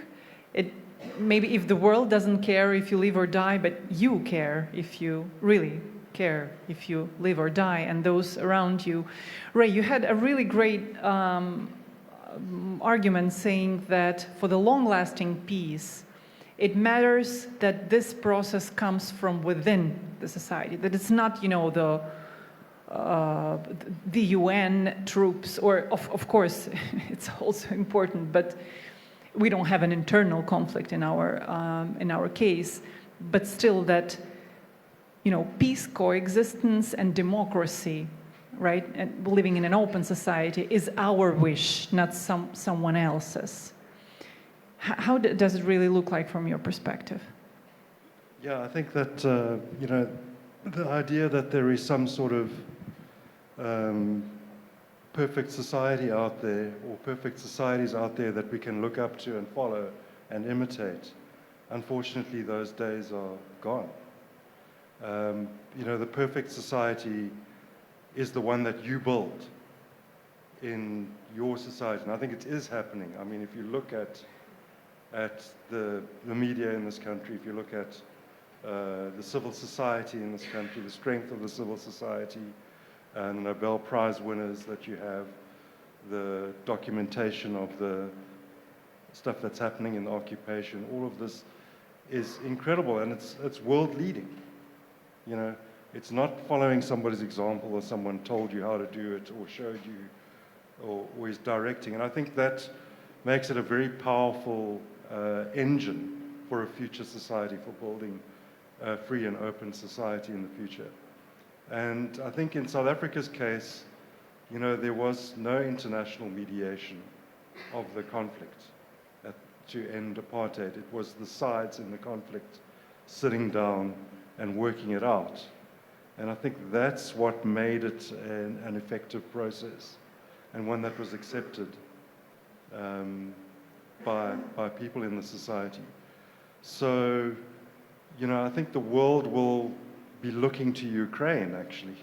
S2: Maybe if the world doesn't care if you live or die, but you care if you really care if you live or die, and those around you. Ray, you had a really great argument saying that for the long-lasting peace, it matters that this process comes from within the society, that it's not, the UN troops, or of course, it's also important, but we don't have an internal conflict in our case, but still that, peace, coexistence, and democracy, right, and living in an open society is our wish, not someone else's. How does it really look like from your perspective?
S5: Yeah, I think that, the idea that there is some sort of perfect society out there, or perfect societies out there that we can look up to and follow and imitate, unfortunately, those days are gone. The perfect society is the one that you build in your society. And I think it is happening. I mean, if you look at the media in this country, if you look at the civil society in this country, the strength of the civil society, and the Nobel Prize winners that you have, the documentation of the stuff that's happening in the occupation, all of this is incredible, and it's world leading. It's not following somebody's example or someone told you how to do it or showed you or is directing. And I think that makes it a very powerful engine for a future society, for building a free and open society in the future. And I think in South Africa's case, there was no international mediation of the conflict to end apartheid. It was the sides in the conflict sitting down and working it out. And I think that's what made it an effective process, and one that was accepted by people in the society. So, I think the world will be looking to Ukraine, actually,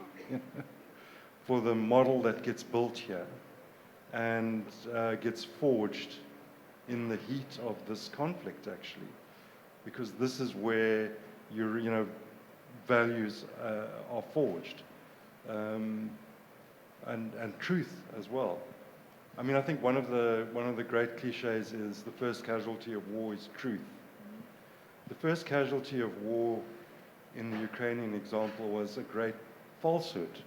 S5: for the model that gets built here and gets forged in the heat of this conflict, actually, because this is where your values are forged, and truth as well. I mean, I think one of the great cliches is the first casualty of war is truth. The first casualty of war in the Ukrainian example was a great falsehood,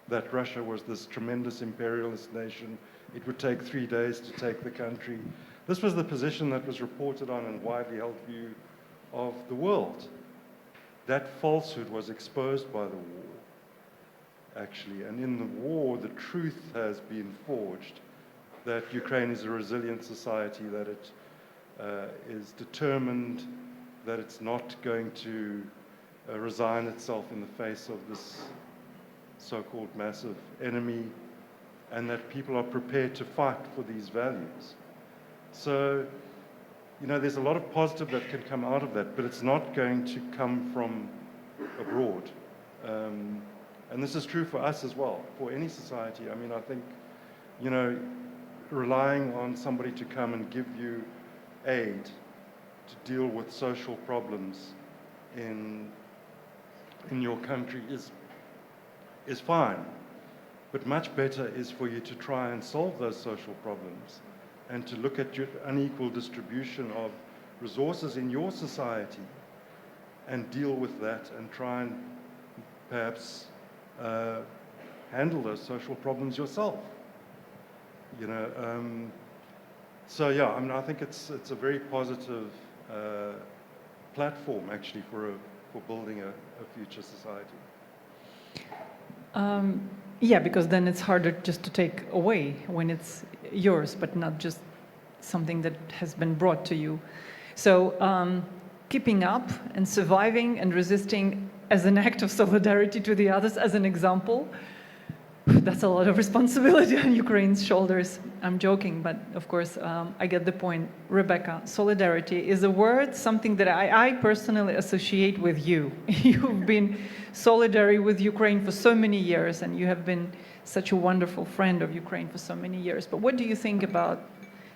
S5: that Russia was this tremendous imperialist nation. It would take 3 days to take the country. This was the position that was reported on and widely held view of the world. That falsehood was exposed by the war, actually. And in the war, the truth has been forged, that Ukraine is a resilient society, that it is determined, that it's not going to resign itself in the face of this so-called massive enemy, and that people are prepared to fight for these values. So, there's a lot of positive that can come out of that, but it's not going to come from abroad. And this is true for us as well, for any society. I mean, I think, relying on somebody to come and give you aid to deal with social problems in your country is fine. But much better is for you to try and solve those social problems and to look at your unequal distribution of resources in your society and deal with that and try and perhaps handle those social problems yourself. You know, so yeah, I mean, I think it's a very positive platform actually for building a future society.
S2: Yeah, because then it's harder just to take away when it's yours, but not just something that has been brought to you. So keeping up and surviving and resisting as an act of solidarity to the others, as an example, that's a lot of responsibility on Ukraine's shoulders. I'm joking, but of course, I get the point. Rebecca, solidarity is a word, something that I personally associate with you. You've been solidary with Ukraine for so many years, and you have been such a wonderful friend of Ukraine for so many years. But what do you think about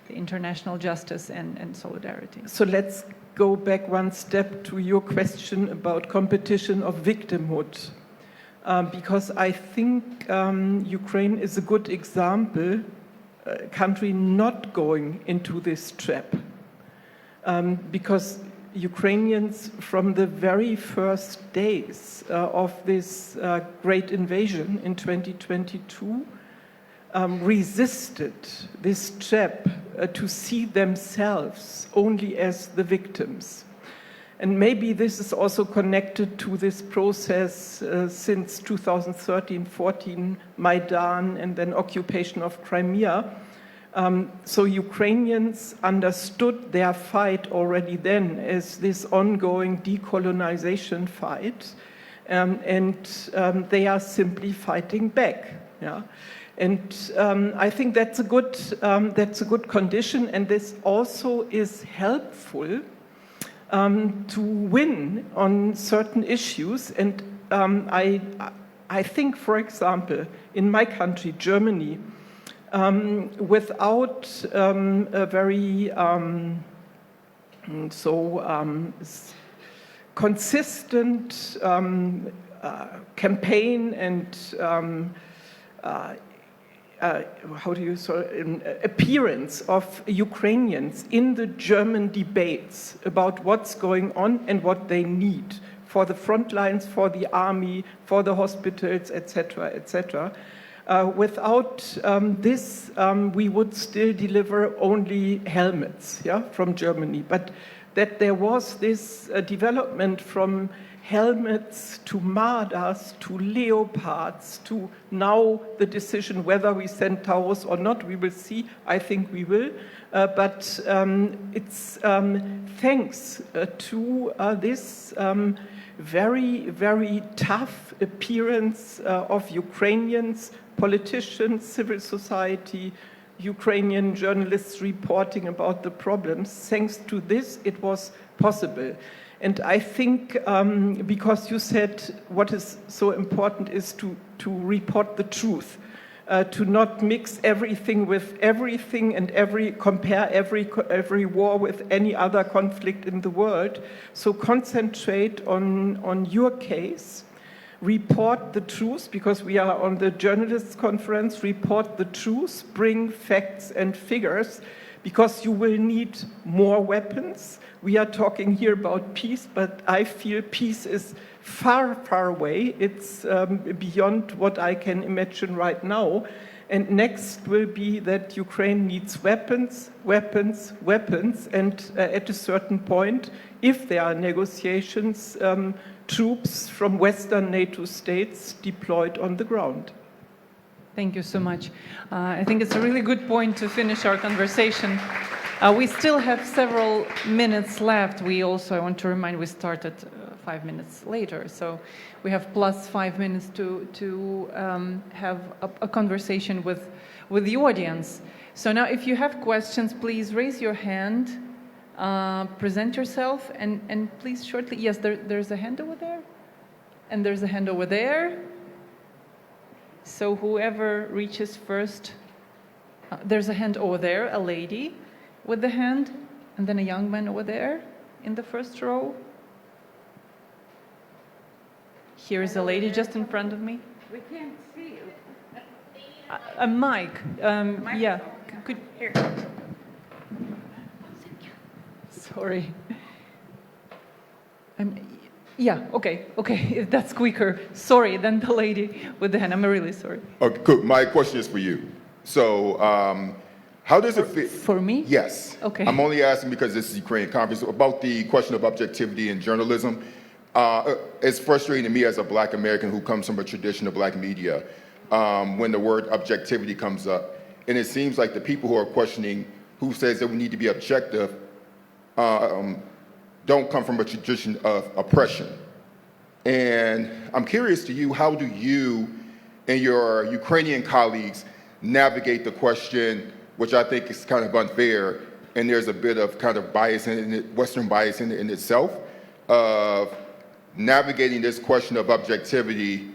S2: the international justice and solidarity?
S3: So let's go back one step to your question about competition of victimhood. Because I think Ukraine is a good example, a country not going into this trap. Because Ukrainians, from the very first days of this great invasion in 2022, resisted this trap to see themselves only as the victims. And maybe this is also connected to this process since 2013-14, Maidan, and then occupation of Crimea. So Ukrainians understood their fight already then as this ongoing decolonization fight, and they are simply fighting back. Yeah? And I think that's a good condition, and this also is helpful to win on certain issues. And I think, for example, in my country, Germany, without a very consistent campaign and appearance of Ukrainians in the German debates about what's going on and what they need for the front lines, for the army, for the hospitals, etc., etc. Without this, we would still deliver only helmets, yeah, from Germany. But that there was this development from helmets to Mardas to Leopards to now the decision whether we send Taurus or not, we will see. I think we will. But it's thanks to this very, very tough appearance of Ukrainians, politicians, civil society, Ukrainian journalists reporting about the problems. Thanks to this, it was possible. And I think, because you said what is so important is to report the truth, to not mix everything with everything and compare every war with any other conflict in the world. So concentrate on your case, report the truth, because we are on the journalists' conference, report the truth, bring facts and figures, because you will need more weapons. We are talking here about peace, but I feel peace is far, far away. It's beyond what I can imagine right now. And next will be that Ukraine needs weapons, weapons, weapons, and at a certain point, if there are negotiations, troops from Western NATO states deployed on the ground.
S2: Thank you so much. I think it's a really good point to finish our conversation. We still have several minutes left. I want to remind, we started 5 minutes later, so we have plus 5 minutes to have a conversation with the audience. So now, if you have questions, please raise your hand, present yourself, and please shortly. Yes, there's a hand over there, and there's a hand over there. So whoever reaches first, there's a hand over there, a lady with the hand, and then a young man over there in the first row. Here is a lady just in front of me.
S4: We can't see you.
S2: A mic. Yeah. Could
S4: Here.
S2: Sorry. Yeah, okay, if that's quicker. Sorry, then the lady with the hand. I'm really sorry.
S6: Okay, good. My question is for you. So, how does it fit?
S2: For me?
S6: Yes.
S2: Okay.
S6: I'm only asking because this is Ukraine conference about the question of objectivity in journalism. It's frustrating to me as a Black American who comes from a tradition of Black media when the word objectivity comes up, and it seems like the people who are questioning who says that we need to be objective don't come from a tradition of oppression. And I'm curious to you, how do you and your Ukrainian colleagues navigate the question, which I think is kind of unfair, and there's a bit of kind of bias in it, Western bias in itself, of navigating this question of objectivity,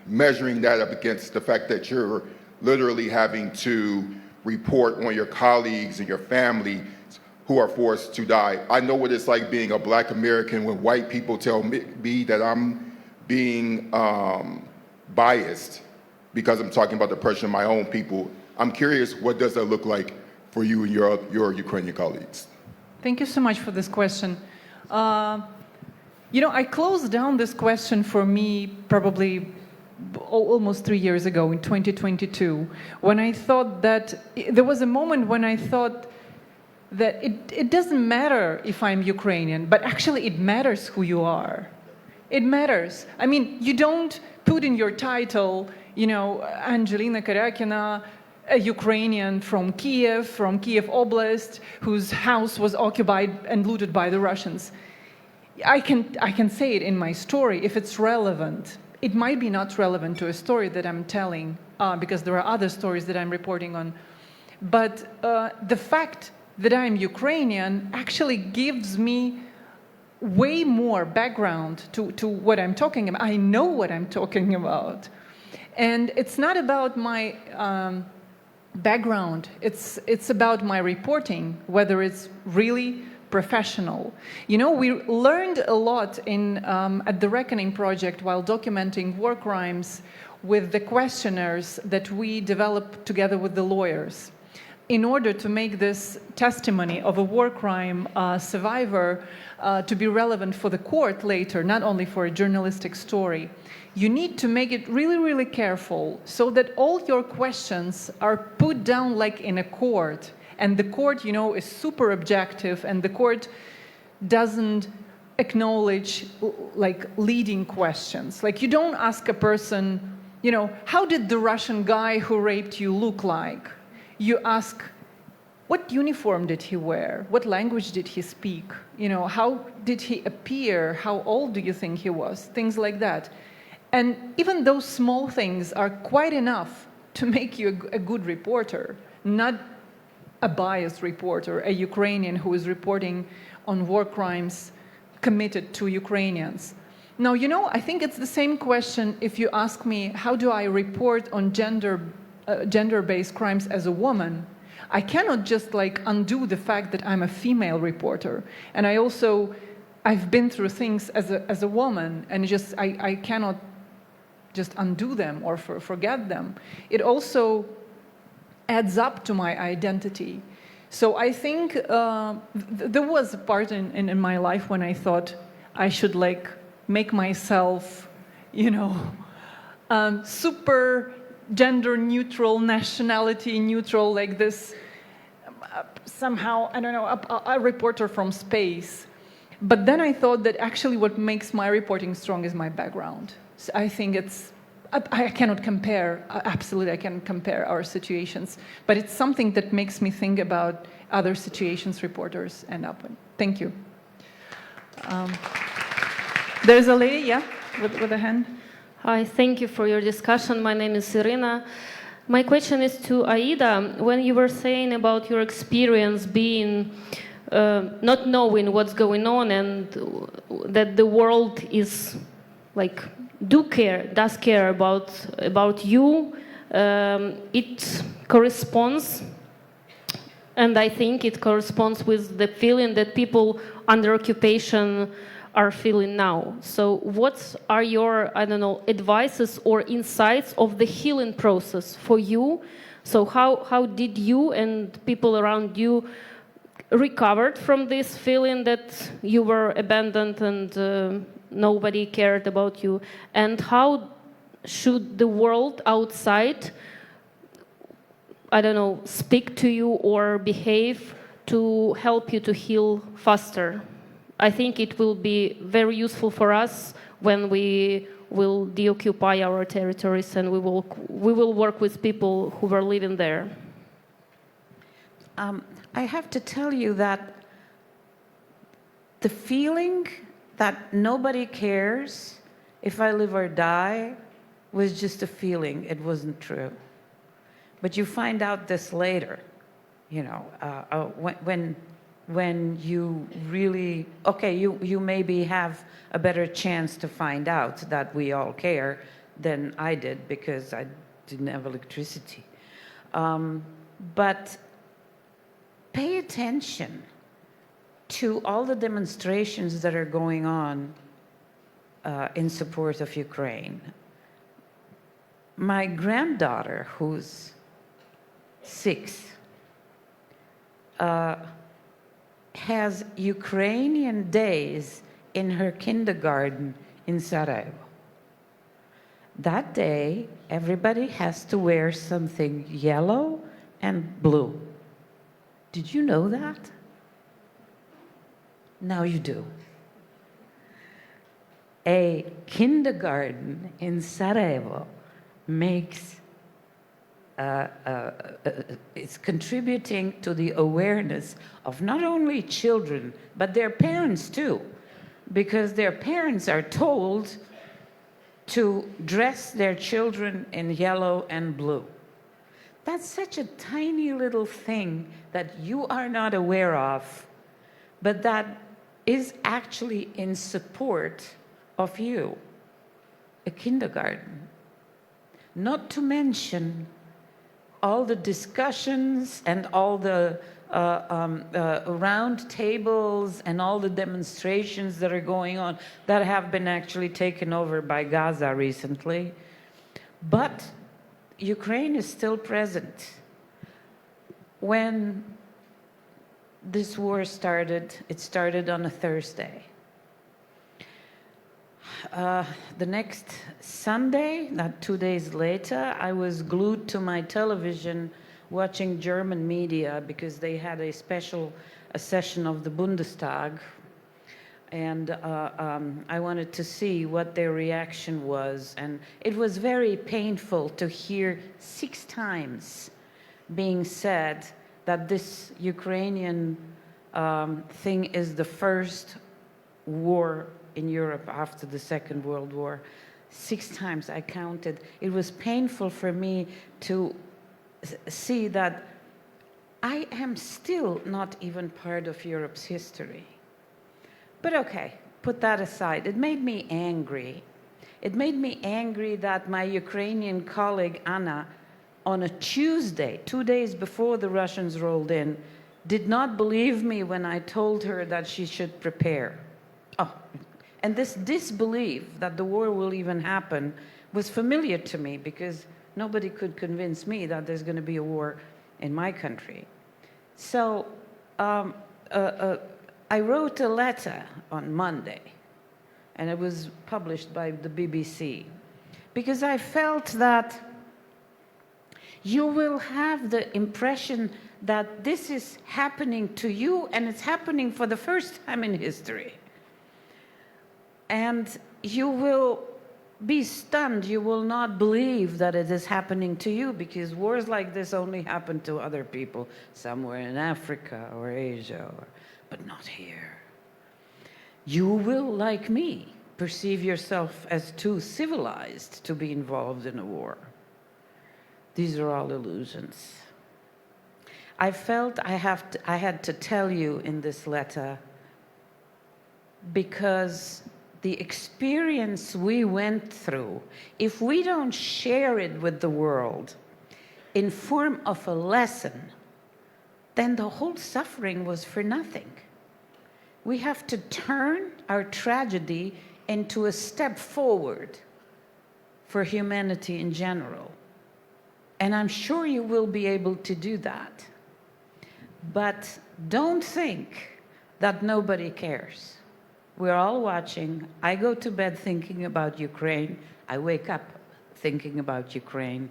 S6: measuring that up against the fact that you're literally having to report on your colleagues and your family who are forced to die. I know what it's like being a Black American when white people tell me that I'm being biased because I'm talking about the oppression of my own people. I'm curious, what does that look like for you and your Ukrainian colleagues?
S2: Thank you so much for this question. You know, I closed down this question for me probably almost 3 years ago in 2022, when I thought that there was a moment when I thought that it doesn't matter if I'm Ukrainian, but actually it matters who you are. It matters. I mean, you don't put in your title, you know, Angelina Kariakina, a Ukrainian from Kiev Oblast, whose house was occupied and looted by the Russians. I can say it in my story if it's relevant. It might be not relevant to a story that I'm telling because there are other stories that I'm reporting on. But the fact that I'm Ukrainian actually gives me way more background to what I'm talking about. I know what I'm talking about. And it's not about my background. It's about my reporting, whether it's really professional. You know, we learned a lot at the Reckoning Project while documenting war crimes with the questionnaires that we developed together with the lawyers in order to make this testimony of a war crime survivor to be relevant for the court later, not only for a journalistic story. You need to make it really, really careful so that all your questions are put down like in a court. And the court, you know, is super objective, and the court doesn't acknowledge like leading questions. Like, you don't ask a person, you know, how did the Russian guy who raped you look like? You ask, what uniform did he wear? What language did he speak? You know, how did he appear? How old do you think he was? Things like that. And even those small things are quite enough to make you a good reporter, not a biased reporter, a Ukrainian who is reporting on war crimes committed to Ukrainians. Now, you know, I think it's the same question if you ask me, how do I report on gender-based crimes as a woman? I cannot just like undo the fact that I'm a female reporter. And I've been through things as a woman, and I cannot just undo them or forget them. It also adds up to my identity. So I think there was a part in my life when I thought I should like make myself, you know, super gender neutral, nationality neutral, like this somehow, I don't know, a reporter from space. But then I thought that actually what makes my reporting strong is my background. So I think I cannot compare, absolutely I can't compare our situations, but it's something that makes me think about other situations reporters end up in. Thank you. There's a lady, yeah, with a hand.
S7: Hi, thank you for your discussion. My name is Irina. My question is to Aida. When you were saying about your experience being not knowing what's going on and that the world is like does care about you, it corresponds, and I think it corresponds with the feeling that people under occupation are feeling now. So what are your, I don't know, advices or insights of the healing process for you? So how did you and people around you recovered from this feeling that you were abandoned and nobody cared about you? And how should the world outside, I don't know, speak to you or behave to help you to heal faster? I think it will be very useful for us when we will deoccupy our territories and we will work with people who were living there.
S4: I have to tell you that the feeling that nobody cares if I live or die was just a feeling. It wasn't true. But you find out this later, you know, when you really, okay, you maybe have a better chance to find out that we all care than I did because I didn't have electricity. But pay attention to all the demonstrations that are going on in support of Ukraine. My granddaughter, who's 6, has Ukrainian days in her kindergarten in Sarajevo. That day, everybody has to wear something yellow and blue. Did you know that? Now you do. A kindergarten in Sarajevo makes it's contributing to the awareness of not only children, but their parents too, because their parents are told to dress their children in yellow and blue. That's such a tiny little thing that you are not aware of, but that is actually in support of you, a kindergarten. Not to mention all the discussions and all the round tables and all the demonstrations that are going on that have been actually taken over by Gaza recently. But Ukraine is still present. When this war started, it started on a Thursday. The next Sunday, not 2 days later, I was glued to my television watching German media because they had a session of the Bundestag, and I wanted to see what their reaction was. And it was very painful to hear 6 times being said that this Ukrainian thing is the first war in Europe after the Second World War. 6 times I counted. It was painful for me to see that I am still not even part of Europe's history. But okay, put that aside. It made me angry. It made me angry that my Ukrainian colleague Anna, on a Tuesday, 2 days before the Russians rolled in, did not believe me when I told her that she should prepare. Oh, and this disbelief that the war will even happen was familiar to me because nobody could convince me that there's going to be a war in my country. So I wrote a letter on Monday, and it was published by the BBC, because I felt that you will have the impression that this is happening to you, and it's happening for the first time in history. And you will be stunned. You will not believe that it is happening to you, because wars like this only happen to other people somewhere in Africa or Asia, but not here. You will, like me, perceive yourself as too civilized to be involved in a war. These are all illusions. I felt I had to tell you in this letter because the experience we went through, if we don't share it with the world in form of a lesson, then the whole suffering was for nothing. We have to turn our tragedy into a step forward for humanity in general. And I'm sure you will be able to do that. But don't think that nobody cares. We're all watching. I go to bed thinking about Ukraine. I wake up thinking about Ukraine.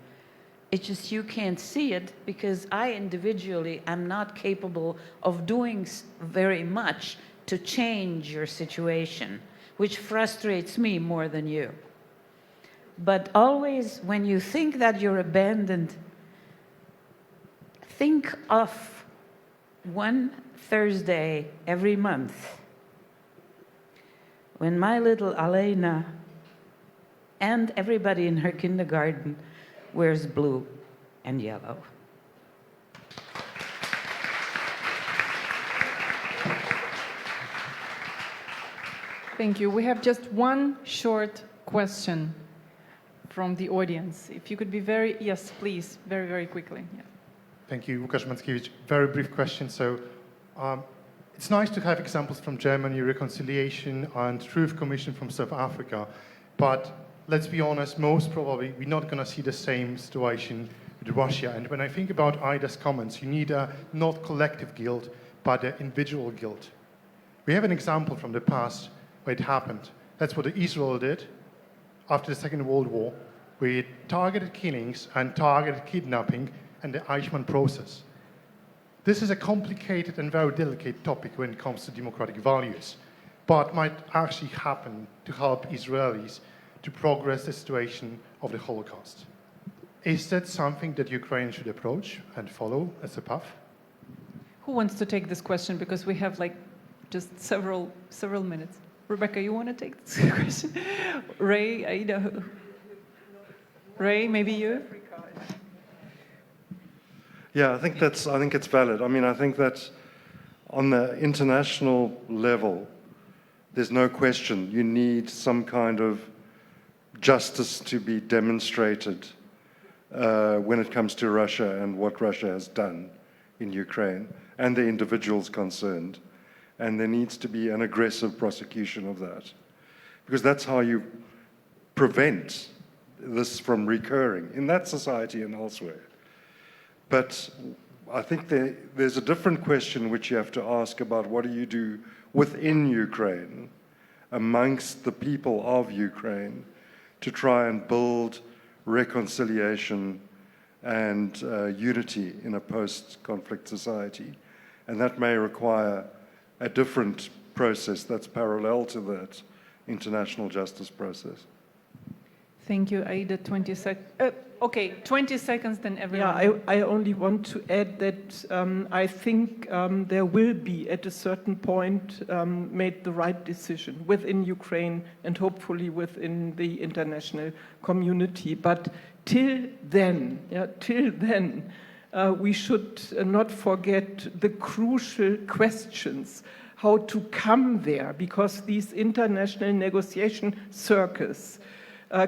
S4: It's just you can't see it because I individually am not capable of doing very much to change your situation, which frustrates me more than you. But always when you think that you're abandoned, think of one Thursday every month when my little Elena and everybody in her kindergarten wears blue and yellow.
S2: Thank you. We have just one short question from the audience. If you could be yes, please, very, very quickly. Yeah.
S8: Thank you, Łukasz Mackiewicz. Very brief question. So it's nice to have examples from Germany, Reconciliation and Truth Commission from South Africa, but let's be honest, most probably we're not going to see the same situation with Russia. And when I think about Aida's comments, you need a not collective guilt, but an individual guilt. We have an example from the past where it happened. That's what Israel did after the Second World War, with targeted killings and targeted kidnapping and the Eichmann process. This is a complicated and very delicate topic when it comes to democratic values, but might actually happen to help Israelis to progress the situation of the Holocaust. Is that something that Ukraine should approach and follow as a path?
S2: Who wants to take this question? Because we have just several minutes. Rebecca, you want to take this question? Ray, Aida? Ray, maybe you?
S5: Yeah, I think it's valid. I mean, I think that on the international level, there's no question you need some kind of justice to be demonstrated when it comes to Russia and what Russia has done in Ukraine and the individuals concerned. And there needs to be an aggressive prosecution of that, because that's how you prevent this from recurring in that society and elsewhere. But I think there's a different question which you have to ask about what do you do within Ukraine, amongst the people of Ukraine, to try and build reconciliation and unity in a post-conflict society. And that may require a different process that's parallel to that international justice process.
S2: Thank you, Aida. 20 seconds. Okay, 20 seconds, then everyone.
S3: Yeah, I only want to add that I think there will be, at a certain point, made the right decision within Ukraine and hopefully within the international community. But till then, we should not forget the crucial questions, how to come there, because these international negotiation circles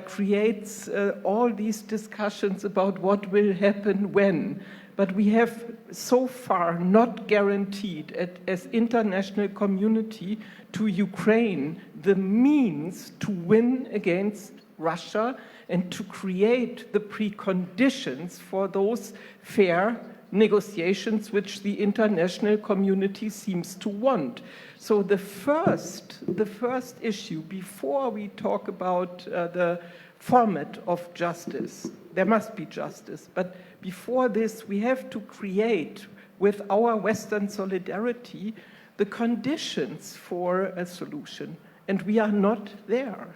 S3: creates all these discussions about what will happen when. But we have so far not guaranteed as international community to Ukraine the means to win against Russia and to create the preconditions for those fair negotiations which the international community seems to want. So the first issue, before we talk about the format of justice, there must be justice, but before this we have to create with our Western solidarity the conditions for a solution, and we are not there.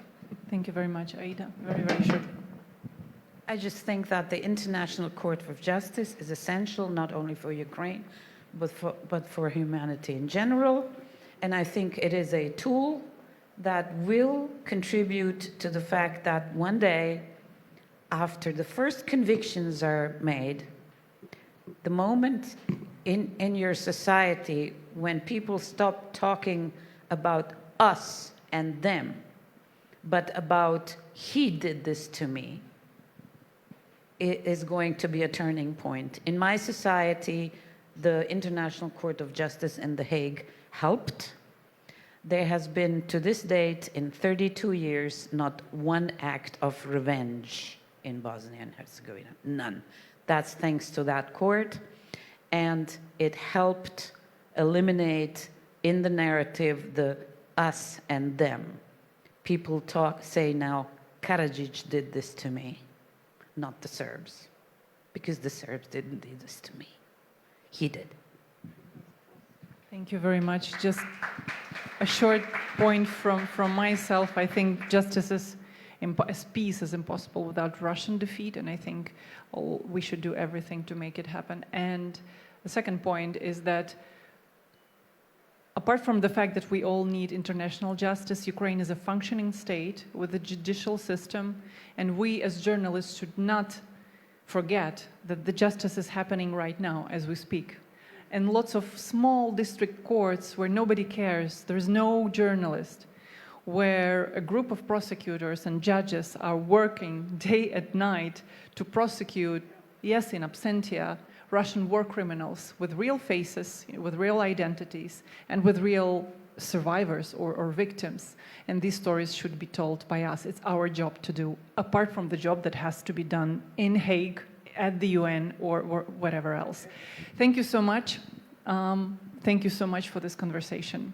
S2: Thank you very much, Aida. Very, very short.
S4: I just think that the International Court of Justice is essential not only for Ukraine, but for humanity in general. And I think it is a tool that will contribute to the fact that one day, after the first convictions are made, the moment in your society when people stop talking about us and them, but about he did this to me, it is going to be a turning point. In my society, the International Court of Justice in The Hague helped. There has been, to this date, in 32 years, not one act of revenge in Bosnia and Herzegovina. None. That's thanks to that court. and it helped eliminate in the narrative the us and them. People say now, Karadzic did this to me, not the Serbs, because the Serbs didn't do this to me. He did.
S2: Thank you very much. Just a short point from myself. I think justice as peace is impossible without Russian defeat, and I think we should do everything to make it happen. And the second point is that apart from the fact that we all need international justice, Ukraine is a functioning state with a judicial system, and we as journalists should not forget that the justice is happening right now as we speak. And lots of small district courts where nobody cares, there's no journalist, where a group of prosecutors and judges are working day and night to prosecute, yes, in absentia, Russian war criminals with real faces, with real identities, and with real survivors or victims. And these stories should be told by us. It's our job to do, apart from the job that has to be done in Hague, at the UN, or whatever else. Thank you so much. Thank you so much for this conversation.